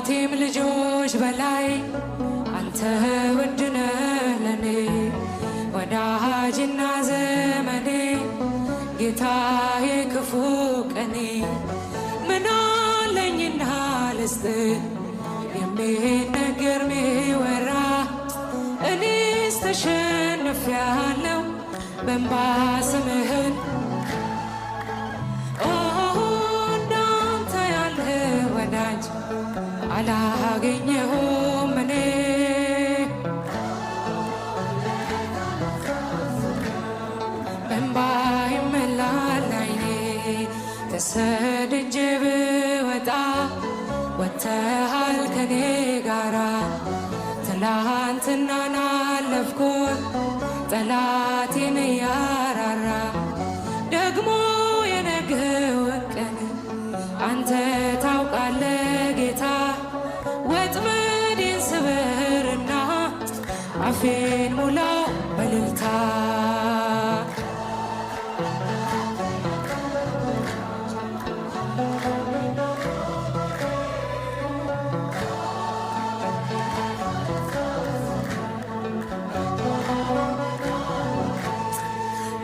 ከአባቴም ልጆች በላይ አንተ ውድ ነህ ለኔ ወዳጅና ዘመዴ ጌታዬ ክፉ ቀኔ ምን አለኝና ልስጥ የሚነገር ሚወራ እኔስ ተሸንፌአለሁ በእንባ ስምህን እንዳንተ ያለ ወዳጅ አላገኘሁም እኔ በእንባ ይሞላል ዓይኔ ተሰድጄ ብወጣ ወጥተሃል ከኔ ጋራ ትላንትናን አለፍኩት ጠላቴን እያራራ ደግሞ የነገውን ቀን አንተ ታውቃለህ ጌታ ወጥመዴን ስበርና አፌን ሙላው በእልልታ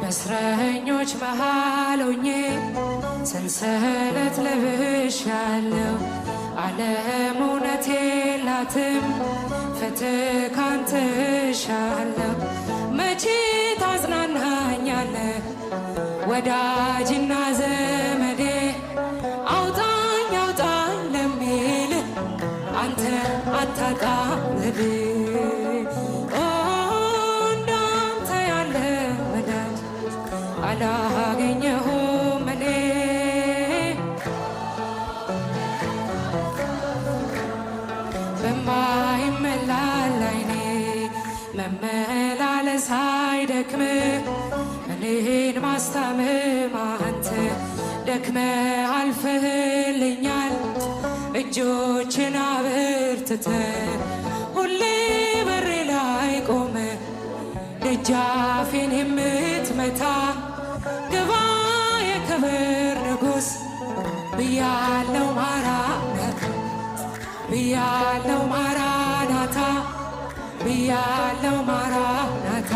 በእስረኞች መሃል ሆኜ ሰንሰለት ለብሻለሁ ዓለም እውነት የላትም ፍትህ ካንተ እሻለሁ መቼ ታጽናናኛለህ ወዳጅና ዘመዴ አውጣኝ አውጣኝ ለሚልህ አንተ አታጣም ዘዴ እንዳንተ ያለ ወዳጅ አላገኘሁም እኔ በእንባ ይሞላል ዓይኔ መመላለስ አይደክምህ እኔን ማስታመም አንተ ደክመህ አልፈህልኛል እጆችን አበርትተህ ሁሌ በሬ ላይ ቆመህ ደጃፌን የምትመታ ግባ የክብር ንጉሥ ብያለው ማራናታ ብያለው ማራናታ ብያለው ማራናታ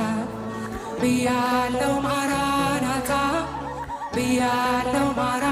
ብያለው ማራናታ ብያለው ማራ